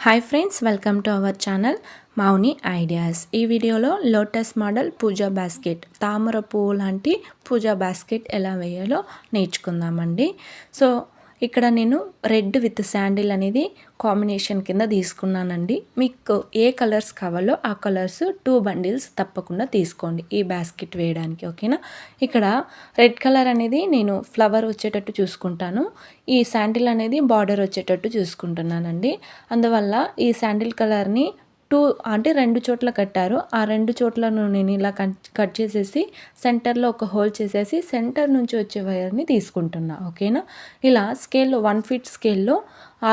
Hi friends, welcome to our channel Mouni ideas. ఈ వీడియోలో lotus model పూజా basket, తామర పువ్వు లాంటి పూజా బాస్కెట్ ఎలా వేయాలో నేర్చుకుందామండి. సో ఇక్కడ నేను రెడ్ విత్ శాండిల్ అనేది కాంబినేషన్ కింద తీసుకున్నానండి. మీకు ఏ కలర్స్ కావాలో ఆ కలర్స్ 2 బండిల్స్ తప్పకుండా తీసుకోండి ఈ బాస్కెట్ వేయడానికి, ఓకేనా. ఇక్కడ రెడ్ కలర్ అనేది నేను ఫ్లవర్ వచ్చేటట్టు చూసుకుంటాను, ఈ శాండిల్ అనేది బార్డర్ వచ్చేటట్టు చూసుకుంటున్నానండి. అందువల్ల ఈ శాండిల్ కలర్ని అంటే 2 చోట్ల కట్టారు. ఆ 2 చోట్లను నేను ఇలా కట్ చేసేసి సెంటర్లో ఒక హోల్ చేసేసి సెంటర్ నుంచి వచ్చే వైర్ని తీసుకుంటున్నా, ఓకేనా. ఇలా స్కేల్లో 1 ఫీట్ స్కేల్లో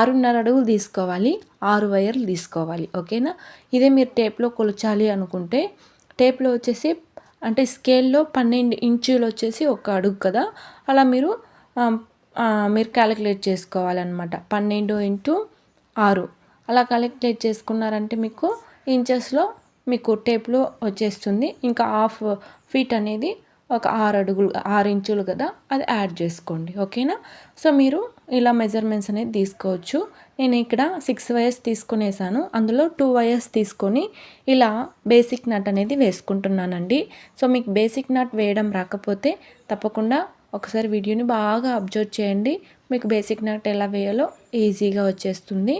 6.5 అడుగులు తీసుకోవాలి, 6 వైర్లు తీసుకోవాలి, ఓకేనా. ఇదే మీరు టేప్లో కొలచాలి అనుకుంటే టేప్లో వచ్చేసి అంటే స్కేల్లో 12 ఇంచులు వచ్చేసి 1 అడుగు కదా, అలా మీరు క్యాలిక్యులేట్ చేసుకోవాలన్నమాట. 12 ఇంటూ 6 అలా క్యాలిక్యులేట్ చేసుకున్నారంటే మీకు ఇంచెస్లో మీకు టేప్లో వచ్చేస్తుంది. ఇంకా 1/2 ఫీట్ అనేది ఒక 6 ఇంచులు కదా, అది యాడ్ చేసుకోండి, ఓకేనా. సో మీరు ఇలా మెజర్మెంట్స్ అనేది తీసుకోవచ్చు. నేను ఇక్కడ 6 వైర్స్ తీసుకునేసాను, అందులో 2 వైర్స్ తీసుకొని ఇలా బేసిక్ నట్ అనేది వేసుకుంటున్నానండి. సో మీకు బేసిక్ నట్ వేయడం రాకపోతే తప్పకుండా ఒకసారి వీడియోని బాగా అబ్జర్వ్ చేయండి, మీకు బేసిక్ నట్ ఎలా వేయాలో ఈజీగా వచ్చేస్తుంది.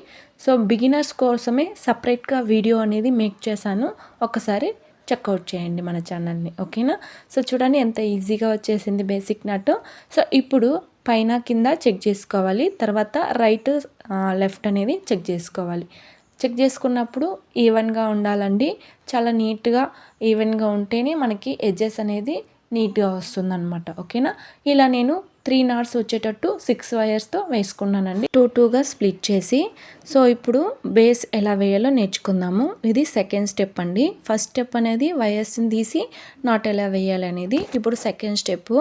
సో బిగినర్స్ కోసమే సపరేట్గా వీడియో అనేది మేక్ చేశాను, ఒకసారి చెక్అవుట్ చేయండి మన ఛానల్ని, ఓకేనా. సో చూడండి ఎంత ఈజీగా వచ్చేసింది బేసిక్ నట్. సో ఇప్పుడు పైన కింద చెక్ చేసుకోవాలి, తర్వాత రైట్ లెఫ్ట్ అనేది చెక్ చేసుకోవాలి. చెక్ చేసుకున్నప్పుడు ఈవెన్గా ఉండాలండి, చాలా నీట్గా ఈవెన్గా ఉంటేనే మనకి ఎడ్జెస్ అనేది నీట్గా వస్తుందన్నమాట, ఓకేనా. ఇలా నేను 3 నాట్స్ వచ్చేటట్టు 6 వైర్స్తో వేసుకున్నానండి, 2గా స్ప్లిట్ చేసి. సో ఇప్పుడు బేస్ ఎలా వేయాలో నేర్చుకుందాము. ఇది సెకండ్ స్టెప్ అండి. ఫస్ట్ స్టెప్ అనేది వైర్స్ని తీసి నాట్ ఎలా వేయాలి అనేది. ఇప్పుడు సెకండ్ స్టెప్.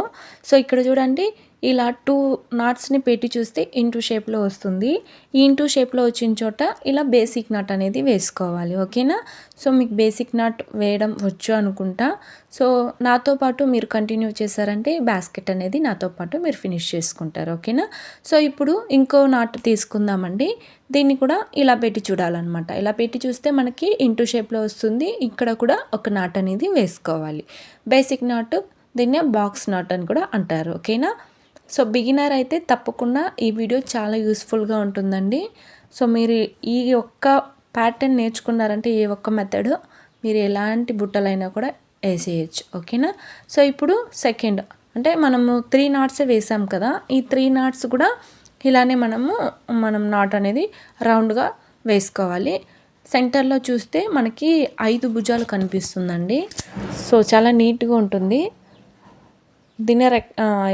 సో ఇక్కడ చూడండి, ఇలా 2 నాట్స్ని పెట్టి చూస్తే ఇంటూ షేప్లో వస్తుంది. ఈ ఇంటూ షేప్లో వచ్చిన చోట ఇలా బేసిక్ నాట్ అనేది వేసుకోవాలి, ఓకేనా. సో మీకు బేసిక్ నాట్ వేయడం వచ్చు అనుకుంటా. సో నాతో పాటు మీరు కంటిన్యూ చేశారంటే బాస్కెట్ అనేది నాతో పాటు మీరు ఫినిష్ చేసుకుంటారు, ఓకేనా. సో ఇప్పుడు ఇంకో నాట్ తీసుకుందామండి. దీన్ని కూడా ఇలా పెట్టి చూడాలన్నమాట. ఇలా పెట్టి చూస్తే మనకి ఇంటూ షేప్లో వస్తుంది. ఇక్కడ కూడా ఒక నాట్ అనేది వేసుకోవాలి. బేసిక్ నాట్, దీన్నే బాక్స్ నాట్ అని కూడా అంటారు, ఓకేనా. సో బిగినర్ అయితే తప్పకుండా ఈ వీడియో చాలా యూస్ఫుల్గా ఉంటుందండి. సో మీరు ఈ ఒక్క ప్యాటర్న్ నేర్చుకున్నారంటే ఏ ఒక్క మెథడ్ మీరు ఎలాంటి బుట్టలైనా కూడా వేసేయచ్చు, ఓకేనా. సో ఇప్పుడు సెకండ్ అంటే మనము 3 నాట్సే వేసాం కదా, ఈ 3 నాట్స్ కూడా ఇలానే మనం నాట్ అనేది రౌండ్గా వేసుకోవాలి. సెంటర్లో చూస్తే మనకి 5 భుజాలు కనిపిస్తుందండి. సో చాలా నీట్గా ఉంటుంది. దీన్ని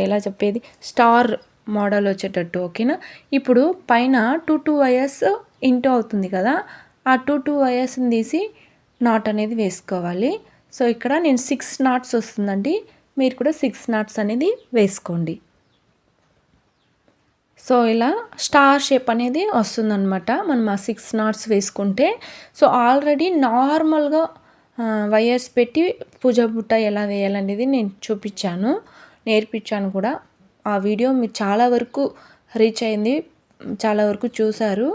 ఎలా చెప్పేది, స్టార్ మోడల్ వచ్చేటట్టు, ఓకేనా. ఇప్పుడు పైన 2 వైర్స్ ఇంటూ అవుతుంది కదా, ఆ 2 వైర్స్ని తీసి నాట్ అనేది వేసుకోవాలి. సో ఇక్కడ నేను 6 నాట్స్ వస్తుందండి, మీరు కూడా 6 నాట్స్ అనేది వేసుకోండి. సో ఇలా స్టార్ షేప్ అనేది వస్తుందన్నమాట మనం ఆ 6 నాట్స్ వేసుకుంటే. సో ఆల్రెడీ నార్మల్గా వైర్స్ పెట్టి పూజ బుట్ట ఎలా వేయాలనేది నేను నేర్పించాను కూడా. ఆ వీడియో మీరు చాలా వరకు రీచ్ అయింది, చాలా వరకు చూసారు,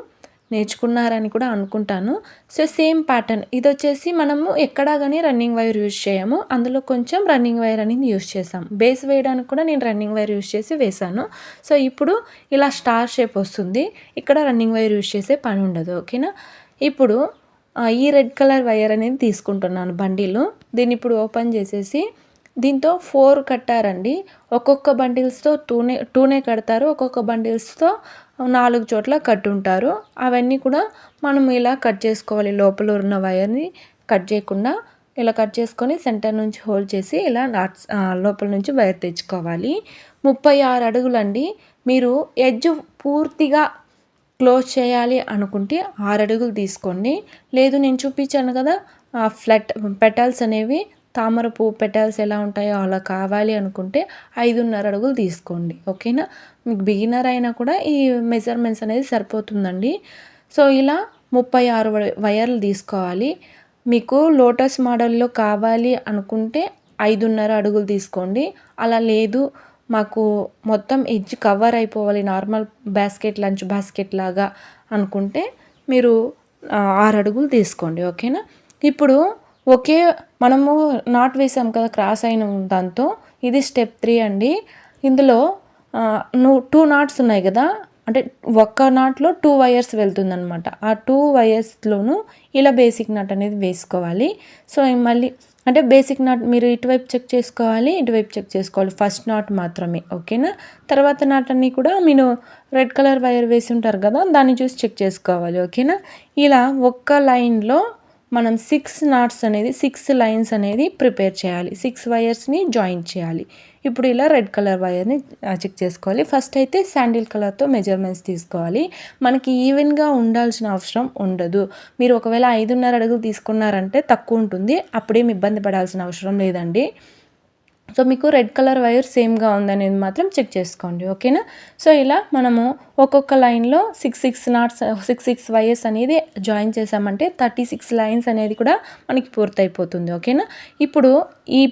నేర్చుకున్నారని కూడా అనుకుంటాను. సో సేమ్ ప్యాటర్న్ ఇది వచ్చేసి మనము ఎక్కడా కానీ రన్నింగ్ వైర్ యూజ్ చేయము, అందులో కొంచెం రన్నింగ్ వైర్ అనేది యూజ్ చేసాం. బేస్ వేయడానికి కూడా నేను రన్నింగ్ వైర్ యూజ్ చేసి వేసాను. సో ఇప్పుడు ఇలా స్టార్ షేప్ వస్తుంది, ఇక్కడ రన్నింగ్ వైర్ యూజ్ చేసే పని ఉండదు, ఓకేనా. ఇప్పుడు ఈ రెడ్ కలర్ వైర్ అనేది తీసుకుంటున్నాను బండిలు. దీన్ని ఇప్పుడు ఓపెన్ చేసేసి దీంతో 4 కట్టారండి. ఒక్కొక్క బండిల్స్తో 2నే కడతారు, ఒక్కొక్క బండిల్స్తో 4 చోట్ల కట్టుంటారు. అవన్నీ కూడా మనం ఇలా కట్ చేసుకోవాలి, లోపల ఉన్న వైర్ని కట్ చేయకుండా ఇలా కట్ చేసుకొని సెంటర్ నుంచి హోల్డ్ చేసి ఇలా లోపల నుంచి వైర్ తెచ్చుకోవాలి. 36 అడుగులండి. మీరు ఎడ్జ్ పూర్తిగా క్లోజ్ చేయాలి అనుకుంటే 6 అడుగులు తీసుకోండి. లేదు నేను చూపించాను కదా ఫ్లట్ పెటల్స్ అనేవి, తామర పువ్వు పెటల్స్ ఎలా ఉంటాయో అలా కావాలి అనుకుంటే 5.5 అడుగులు తీసుకోండి, ఓకేనా. మీకు బిగినర్ అయినా కూడా ఈ మెజర్మెంట్స్ అనేది సరిపోతుందండి. సో ఇలా 36 వైర్లు తీసుకోవాలి. మీకు లోటస్ మోడల్లో కావాలి అనుకుంటే 5.5 అడుగులు తీసుకోండి. అలా లేదు మాకు మొత్తం ఎడ్జ్ కవర్ అయిపోవాలి నార్మల్ బాస్కెట్ లంచ్ బాస్కెట్ లాగా అనుకుంటే మీరు 6 అడుగులు తీసుకోండి. ఓకేనా. ఇప్పుడు ఒకే మనము నాట్ వేసాం కదా క్రాస్ అయిన దాంతో, ఇది స్టెప్ 3 అండి. ఇందులో 2 నాట్స్ ఉన్నాయి కదా, అంటే ఒక్క నాట్లో 2 వైర్స్ వెళ్తుందనమాట. ఆ 2 వైర్స్లోనూ ఇలా బేసిక్ నాట్ అనేది వేసుకోవాలి. సో మళ్ళీ అంటే బేసిక్ నాట్ మీరు ఇటువైపు చెక్ చేసుకోవాలి, ఇటువైపు చెక్ చేసుకోవాలి. ఫస్ట్ నాట్ మాత్రమే. ఓకేనా. తర్వాత నాట్ అన్నీ కూడా మీరు రెడ్ కలర్ వైర్ వేసి ఉంటారు కదా, దాన్ని చూసి చెక్ చేసుకోవాలి. ఓకేనా. ఇలా ఒక్క లైన్లో మనం 6 నాట్స్ అనేది 6 లైన్స్ అనేది ప్రిపేర్ చేయాలి. 6 వైర్స్ని జాయిన్ చేయాలి. ఇప్పుడు ఇలా రెడ్ కలర్ వైర్ని చెక్ చేసుకోవాలి. ఫస్ట్ అయితే శాండిల్ కలర్తో మెజర్మెంట్స్ తీసుకోవాలి. మనకి ఈవెన్గా ఉండాల్సిన అవసరం ఉండదు. మీరు ఒకవేళ 5.5 అడుగులు తీసుకున్నారంటే తక్కువ ఉంటుంది, అప్పుడేం ఇబ్బంది పడాల్సిన అవసరం లేదండి. సో మీకు రెడ్ కలర్ వైర్ సేమ్గా ఉందనేది మాత్రం చెక్ చేసుకోండి. ఓకేనా. సో ఇలా మనము ఒక్కొక్క లైన్లో 6 నాట్స్ 6 వైర్స్ అనేది జాయిన్ చేసామంటే 36 లైన్స్ అనేది కూడా మనకి పూర్తయిపోతుంది. ఓకేనా. ఇప్పుడు ఈ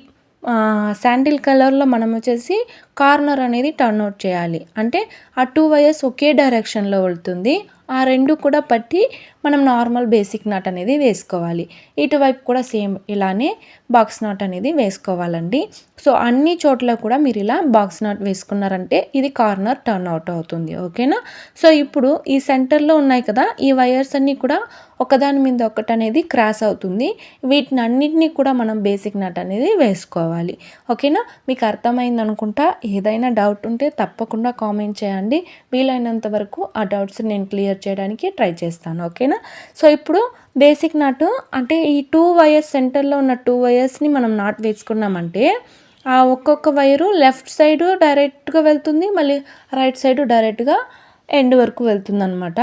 శాండిల్ కలర్లో మనం వచ్చేసి కార్నర్ అనేది టర్న్ అవుట్ చేయాలి. అంటే ఆ 2 వైర్స్ ఒకే డైరెక్షన్లో వెళ్తుంది. ఆ 2 కూడా పట్టి మనం నార్మల్ బేసిక్ నాట్ అనేది వేసుకోవాలి. ఇటువైపు కూడా సేమ్ ఇలానే బాక్స్ నాట్ అనేది వేసుకోవాలండి. సో అన్ని చోట్ల కూడా మీరు ఇలా బాక్స్ నాట్ వేసుకున్నారంటే ఇది కార్నర్ టర్న్ అవుట్ అవుతుంది. ఓకేనా. సో ఇప్పుడు ఈ సెంటర్లో ఉన్నాయి కదా, ఈ వైర్స్ అన్నీ కూడా ఒకదాని మీద ఒకటి అనేది క్రాస్ అవుతుంది. వీటిని అన్నిటినీ కూడా మనం బేసిక్ నాట్ అనేది వేసుకోవాలి. ఓకేనా. మీకు అర్థమైంది అనుకుంటా. ఏదైనా డౌట్ ఉంటే తప్పకుండా కామెంట్ చేయండి. వీలైనంత వరకు ఆ డౌట్స్ నేను క్లియర్ చేయడానికి ట్రై చేస్తాను. ఓకేనా. సో ఇప్పుడు బేసిక్ నాట్ అంటే ఈ 2 వైర్స్ సెంటర్లో ఉన్న 2 వైర్స్ని మనం నాట్ వేసుకున్నామంటే ఆ ఒక్కొక్క వైరు లెఫ్ట్ సైడు డైరెక్ట్గా వెళ్తుంది, మళ్ళీ రైట్ సైడు డైరెక్ట్గా ఎండ్ వరకు వెళ్తుంది అనమాట.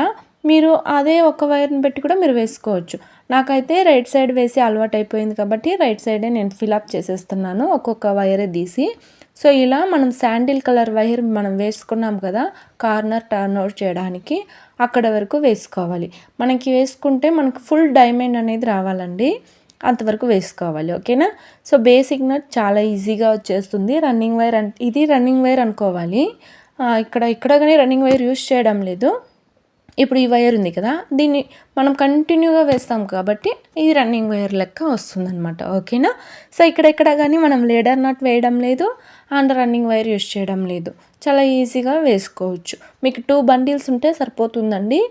మీరు అదే ఒక వైర్ని పెట్టి కూడా మీరు వేసుకోవచ్చు. నాకైతే రైట్ సైడ్ వేసి అలవాటు అయిపోయింది కాబట్టి రైట్ సైడే నేను ఫిలప్ చేసేస్తున్నాను, ఒక్కొక్క వైరే తీసి. సో ఇలా మనం శాండిల్ కలర్ వైర్ మనం వేసుకున్నాం కదా కార్నర్ టర్న్ అవుట్ చేయడానికి, అక్కడ వరకు వేసుకోవాలి. మనకి వేసుకుంటే మనకు ఫుల్ డైమండ్ అనేది రావాలండి, అంతవరకు వేసుకోవాలి. ఓకేనా. సో బేసిక్ నట్ చాలా ఈజీగా వచ్చేస్తుంది. రన్నింగ్ వైర్ ఇది రన్నింగ్ వైర్ అనుకోవాలి. ఇక్కడ కానీ రన్నింగ్ వైర్ యూస్ చేయడం లేదు. ఇప్పుడు ఈ వైర్ ఉంది కదా, దీన్ని మనం కంటిన్యూగా వేస్తాం కాబట్టి ఇది రన్నింగ్ వైర్ లెక్క వస్తుందన్నమాట. ఓకేనా. సో ఇక్కడ కానీ మనం లేడర్ నాట్ వేయడం లేదు అండ్ రన్నింగ్ వైర్ యూస్ చేయడం లేదు. చాలా ఈజీగా వేసుకోవచ్చు. మీకు 2 బండిల్స్ ఉంటే సరిపోతుందండి.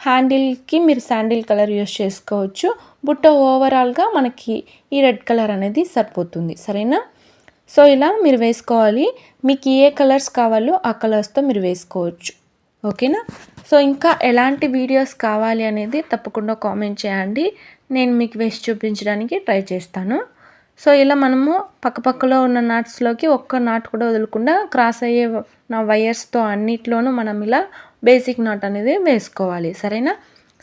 హ్యాండిల్కి మీరు శాండిల్ కలర్ యూస్ చేసుకోవచ్చు. బుట్ట ఓవరాల్గా మనకి ఈ రెడ్ కలర్ అనేది సరిపోతుంది. సరేనా. సో ఇలా మీరు వేసుకోవాలి. మీకు ఏ కలర్స్ కావాలో ఆ కలర్స్తో మీరు వేసుకోవచ్చు. ఓకేనా. సో ఇంకా ఎలాంటి వీడియోస్ కావాలి అనేది తప్పకుండా కామెంట్ చేయండి. నేను మీకు వేసి చూపించడానికి ట్రై చేస్తాను. సో ఇలా మనము పక్కపక్కలో ఉన్న నాట్స్లోకి ఒక్క నాట్ కూడా వదలకుండా క్రాస్ అయ్యే వైర్స్తో అన్నిట్లోనూ మనం ఇలా బేసిక్ నాట్ అనేది వేసుకోవాలి. సరేనా.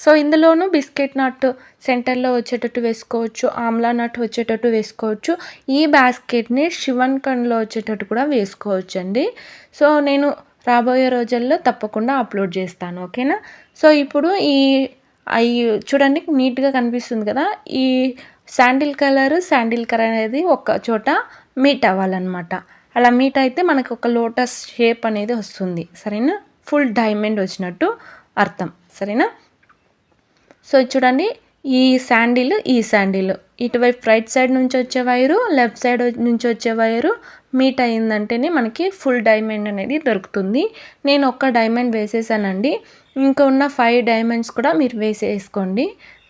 సో ఇందులోనూ బిస్కెట్ నాట్ సెంటర్లో వచ్చేటట్టు వేసుకోవచ్చు, ఆమ్లా నాట్ వచ్చేటట్టు వేసుకోవచ్చు. ఈ బాస్కెట్ని శివన్ కండ్లో వచ్చేటట్టు కూడా వేసుకోవచ్చు అండి. సో నేను రాబోయే రోజుల్లో తప్పకుండా అప్లోడ్ చేస్తాను. ఓకేనా. సో ఇప్పుడు అవి చూడండి నీట్గా కనిపిస్తుంది కదా, ఈ శాండిల్ కలర్ అనేది ఒక చోట మీట్ అవ్వాలన్నమాట. అలా మీట్ అయితే మనకు ఒక లోటస్ షేప్ అనేది వస్తుంది. సరేనా. ఫుల్ డైమండ్ వచ్చినట్టు అర్థం. సరేనా. సో చూడండి ఈ శాండిల్ ఇటువైపు రైట్ సైడ్ నుంచి వచ్చే వైరు, లెఫ్ట్ సైడ్ నుంచి వచ్చే వైరు మీట్ అయిందంటేనే మనకి ఫుల్ డైమండ్ అనేది దొరుకుతుంది. నేను ఒక్క డైమండ్ వేసేసానండి. ఇంకా ఉన్న 5 డైమండ్స్ కూడా మీరు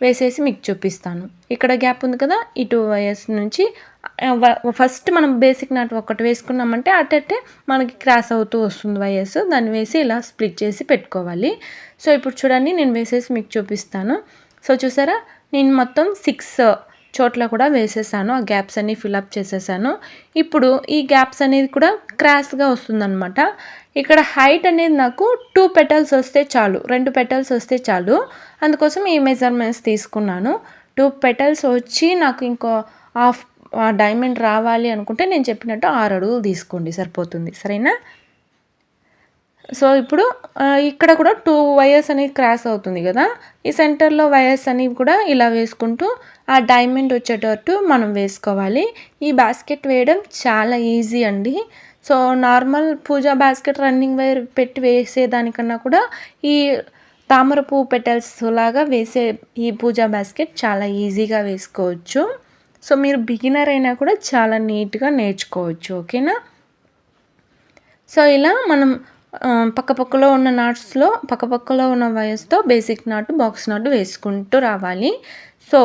వేసేసి మీకు చూపిస్తాను. ఇక్కడ గ్యాప్ ఉంది కదా, ఈ 2 వైర్స్ నుంచి ఫస్ట్ మనం బేసిక్ నాట్ ఒకటి వేసుకున్నామంటే అట్టే మనకి క్రాస్ అవుతూ వస్తుంది వైర్స్. దాన్ని వేసి ఇలా స్ప్లిట్ చేసి పెట్టుకోవాలి. సో ఇప్పుడు చూడండి నేను వేసేసి మీకు చూపిస్తాను. సో చూసారా, నేను మొత్తం 6 చోట్ల కూడా వేసేసాను. ఆ గ్యాప్స్ అన్నీ ఫిలప్ చేసేసాను. ఇప్పుడు ఈ గ్యాప్స్ అనేది కూడా క్రాస్గా వస్తుందన్నమాట. ఇక్కడ హైట్ అనేది నాకు 2 పెటల్స్ వస్తే చాలు, 2 పెటల్స్ వస్తే చాలు. అందుకోసం ఈ మెజర్మెంట్స్ తీసుకున్నాను. 2 పెటల్స్ వచ్చి నాకు ఇంకో హాఫ్ డైమండ్ రావాలి అనుకుంటే నేను చెప్పినట్టు 6 అడుగులు తీసుకోండి, సరిపోతుంది. సరేనా. సో ఇప్పుడు ఇక్కడ కూడా 2 వైర్స్ అనేది క్రాస్ అవుతుంది కదా, ఈ సెంటర్లో వైర్స్ అనేవి కూడా ఇలా వేసుకుంటూ ఆ డైమండ్ వచ్చేటట్టు మనం వేసుకోవాలి. ఈ బాస్కెట్ వేయడం చాలా ఈజీ అండి. సో నార్మల్ పూజా బాస్కెట్ రన్నింగ్ వైర్ పెట్టి వేసేదానికన్నా కూడా ఈ తామర పువ్వు పెటల్స్ లాగా వేసే ఈ పూజా బాస్కెట్ చాలా ఈజీగా వేసుకోవచ్చు. సో మీరు బిగినర్ అయినా కూడా చాలా నీట్గా నేర్చుకోవచ్చు. ఓకేనా. సో ఇలా మనం పక్కపక్కలో ఉన్న నాట్స్లో పక్కపక్కలో ఉన్న వైర్స్తో బేసిక్ నాటు బాక్స్ నాటు వేసుకుంటూ రావాలి. సో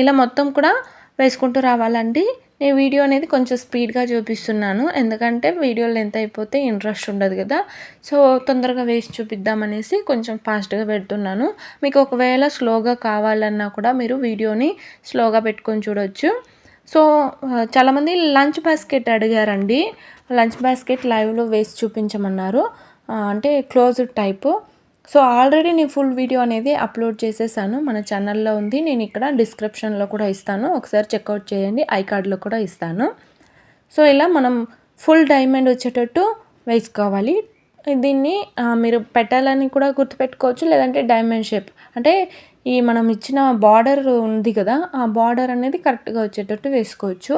ఇలా మొత్తం కూడా వేసుకుంటూ రావాలండి. నేను వీడియో అనేది కొంచెం స్పీడ్గా చూపిస్తున్నాను, ఎందుకంటే వీడియో లెంత్ అయిపోతే ఇంట్రెస్ట్ ఉండదు కదా. సో తొందరగా వేసి చూపిద్దామనేసి కొంచెం ఫాస్ట్గా పెడుతున్నాను. మీకు ఒకవేళ స్లోగా కావాలన్నా కూడా మీరు వీడియోని స్లోగా పెట్టుకొని చూడవచ్చు. సో చాలామంది లంచ్ బాస్కెట్ అడిగారండి. లంచ్ బాస్కెట్ లైవ్లో వేసి చూపించమన్నారు, అంటే క్లోజ్డ్ టైపు. సో ఆల్రెడీ నేను ఫుల్ వీడియో అనేది అప్లోడ్ చేసేసాను, మన ఛానల్లో ఉంది. నేను ఇక్కడ డిస్క్రిప్షన్లో కూడా ఇస్తాను, ఒకసారి చెక్అవుట్ చేయండి. ఐ కార్డ్లో కూడా ఇస్తాను. సో ఇలా మనం ఫుల్ డైమండ్ వచ్చేటట్టు వేసుకోవాలి. దీన్ని మీరు పెట్టాలని కూడా గుర్తుపెట్టుకోవచ్చు, లేదంటే డైమండ్ షేప్ అంటే ఈ మనం ఇచ్చిన బార్డర్ ఉంది కదా, ఆ బార్డర్ అనేది కరెక్ట్గా వచ్చేటట్టు వేసుకోవచ్చు.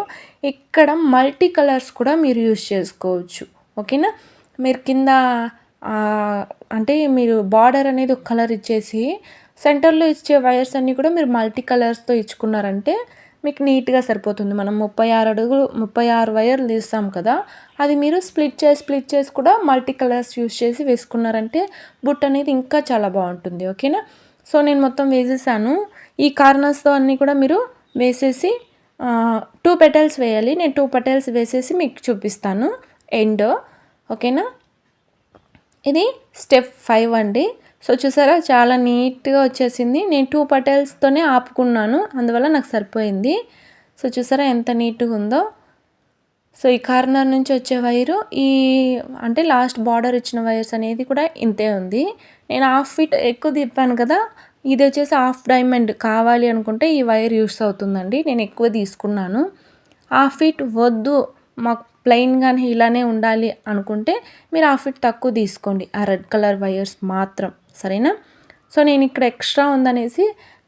ఇక్కడ మల్టీ కలర్స్ కూడా మీరు యూస్ చేసుకోవచ్చు. ఓకేనా. మీరు కింద అంటే మీరు బార్డర్ అనేది ఒక కలర్ ఇచ్చేసి సెంటర్లో ఇచ్చే వైర్స్ అన్నీ కూడా మీరు మల్టీ కలర్స్తో ఇచ్చుకున్నారంటే మీకు నీట్గా సరిపోతుంది. మనం 36 వైర్లు తీస్తాం కదా, అది మీరు స్ప్లిట్ చేసి కూడా మల్టీ కలర్స్ యూస్ చేసి వేసుకున్నారంటే బుట్ట అనేది ఇంకా చాలా బాగుంటుంది. ఓకేనా. సో నేను మొత్తం వేసేసాను. ఈ కార్నర్స్తో అన్నీ కూడా మీరు వేసేసి 2 పెటల్స్ వేయాలి. నేను 2 పెటల్స్ వేసేసి మీకు చూపిస్తాను ఎండ్. ఓకేనా. ఇది స్టెప్ 5 అండి. సో చూసారా చాలా నీట్గా వచ్చేసింది. నేను 2 పెటల్స్తోనే ఆపుకున్నాను, అందువల్ల నాకు సరిపోయింది. సో చూసారా ఎంత నీట్గా ఉందో. సో ఈ కార్నర్ నుంచి వచ్చే వైరు ఈ అంటే లాస్ట్ బార్డర్ ఇచ్చిన వైర్స్ అనేది కూడా ఇంతే ఉంది. నేను హాఫ్ ఫీట్ ఎక్కువ తిప్పాను కదా, ఇది వచ్చేసి హాఫ్ డైమండ్ కావాలి అనుకుంటే ఈ వైర్ యూస్ అవుతుందండి. నేను ఎక్కువ తీసుకున్నాను. హాఫ్ ఫీట్ వద్దు మాకు ప్లెయిన్గానే ఇలానే ఉండాలి అనుకుంటే మీరు హాఫ్ ఫీట్ తక్కువ తీసుకోండి, ఆ రెడ్ కలర్ వైర్స్ మాత్రం. సరేనా. సో నేను ఇక్కడ ఎక్స్ట్రా ఉందనేసి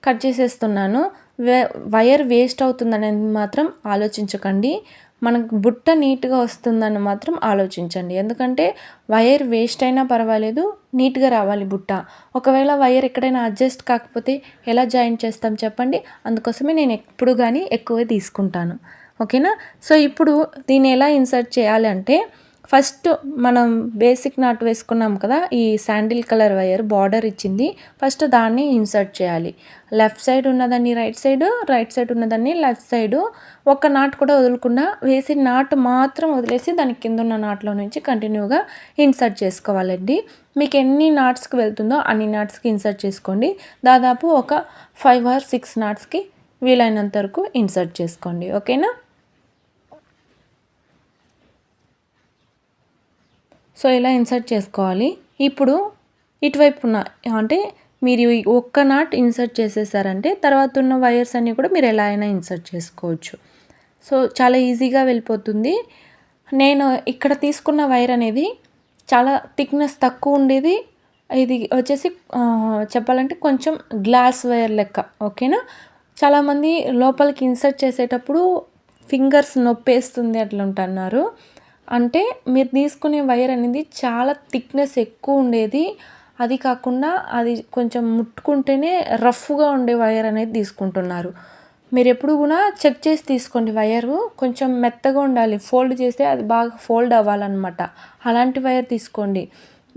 కట్ చేసేస్తున్నాను. వైర్ వేస్ట్ అవుతుందనేది మాత్రం ఆలోచించకండి, మనకు బుట్ట నీట్గా వస్తుందని మాత్రం ఆలోచించండి. ఎందుకంటే వైర్ వేస్ట్ అయినా పర్వాలేదు, నీట్గా రావాలి బుట్ట. ఒకవేళ వైర్ ఎక్కడైనా అడ్జస్ట్ కాకపోతే ఎలా జాయిన్ చేస్తాం చెప్పండి. అందుకోసమే నేను ఎప్పుడు కానీ ఎక్కువే తీసుకుంటాను. ఓకేనా. సో ఇప్పుడు దీన్ని ఎలా ఇన్సర్ట్ చేయాలి అంటే, ఫస్ట్ మనం బేసిక్ నాట్ వేసుకున్నాం కదా, ఈ శాండిల్ కలర్ వైర్ బార్డర్ ఇచ్చింది, ఫస్ట్ దాన్ని ఇన్సర్ట్ చేయాలి. లెఫ్ట్ సైడ్ ఉన్నదాన్ని రైట్ సైడ్ ఉన్నదాన్ని లెఫ్ట్ సైడు. ఒక్క నాట్ కూడా వదలకుండా వేసి నాటు మాత్రం వదిలేసి దాని కింద ఉన్న నాట్లో నుంచి కంటిన్యూగా ఇన్సర్ట్ చేసుకోవాలండి. మీకు ఎన్ని నాట్స్కి వెళ్తుందో అన్ని నాట్స్కి ఇన్సర్ట్ చేసుకోండి. దాదాపు ఒక 5 or 6 నాట్స్కి వీలైనంత వరకు ఇన్సర్ట్ చేసుకోండి. ఓకేనా. సో ఇలా ఇన్సర్ట్ చేసుకోవాలి. ఇప్పుడు ఇటువైపున అంటే మీరు ఒక్క నాట్ ఇన్సర్ట్ చేసేసారంటే తర్వాత ఉన్న వైర్స్ అన్నీ కూడా మీరు ఎలా అయినా ఇన్సర్ట్ చేసుకోవచ్చు. సో చాలా ఈజీగా వెళ్ళిపోతుంది. నేను ఇక్కడ తీసుకున్న వైర్ అనేది చాలా థిక్నెస్ తక్కువ ఉండేది. ఇది వచ్చేసి చెప్పాలంటే కొంచెం గ్లాస్ వైర్ లెక్క. ఓకేనా. చాలామంది లోపలికి ఇన్సర్ట్ చేసేటప్పుడు ఫింగర్స్ నొప్పేస్తుంది అట్లా ఉంటున్నారు. అంటే మీరు తీసుకునే వైర్ అనేది చాలా థిక్నెస్ ఎక్కువ ఉండేది, అది కాకుండా అది కొంచెం ముట్టుకుంటేనే రఫ్గా ఉండే వైర్ అనేది తీసుకుంటున్నారు. మీరు ఎప్పుడు కూడా చెక్ చేసి తీసుకోండి. వైరు కొంచెం మెత్తగా ఉండాలి, ఫోల్డ్ చేస్తే అది బాగా ఫోల్డ్ అవ్వాలన్నమాట. అలాంటి వైర్ తీసుకోండి.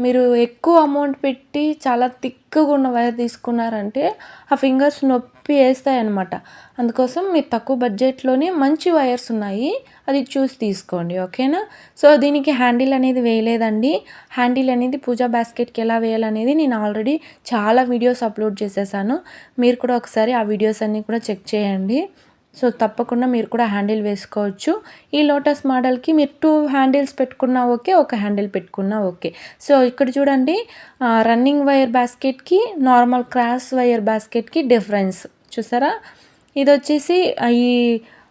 మీరు ఎక్కువ అమౌంట్ పెట్టి చాలా థిక్గా ఉన్న వైర్ తీసుకున్నారంటే ఆ ఫింగర్స్ నొప్పి వేస్తాయి అన్నమాట. అందుకోసం మీరు తక్కువ బడ్జెట్లోనే మంచి వైర్స్ ఉన్నాయి, అది చూసి తీసుకోండి. ఓకేనా. సో దీనికి హ్యాండిల్ అనేది వేయలేదండి. హ్యాండిల్ అనేది పూజా బాస్కెట్కి ఎలా వేయాలనేది నేను ఆల్రెడీ చాలా వీడియోస్ అప్లోడ్ చేసేసాను. మీరు కూడా ఒకసారి ఆ వీడియోస్ అన్నీ కూడా చెక్ చేయండి. సో తప్పకుండా మీరు కూడా హ్యాండిల్ వేసుకోవచ్చు. ఈ లోటస్ మోడల్కి మీరు 2 హ్యాండిల్స్ పెట్టుకున్నా ఓకే, ఒక హ్యాండిల్ పెట్టుకున్నా ఓకే. సో ఇక్కడ చూడండి, రన్నింగ్ వైర్ బాస్కెట్కి నార్మల్ క్రాస్ వైర్ బాస్కెట్కి డిఫరెన్స్ చూసారా. ఇది వచ్చేసి ఈ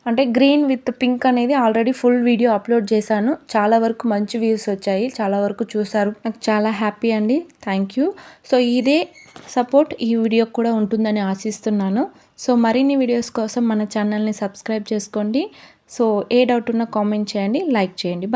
అంటే గ్రీన్ విత్ పింక్ అనేది ఆల్రెడీ ఫుల్ వీడియో అప్లోడ్ చేశాను. చాలా వరకు మంచి వ్యూస్ వచ్చాయి, చాలా వరకు చూసారు, నాకు చాలా హ్యాపీ అండి. Thank you. సో ఇదే సపోర్ట్ ఈ వీడియోకి కూడా ఉంటుందని ఆశిస్తున్నాను. సో మరిన్ని వీడియోస్ కోసం మన ఛానల్ని సబ్స్క్రైబ్ చేసుకోండి. సో ఏ డౌట్ ఉన్నా కామెంట్ చేయండి, లైక్ చేయండి.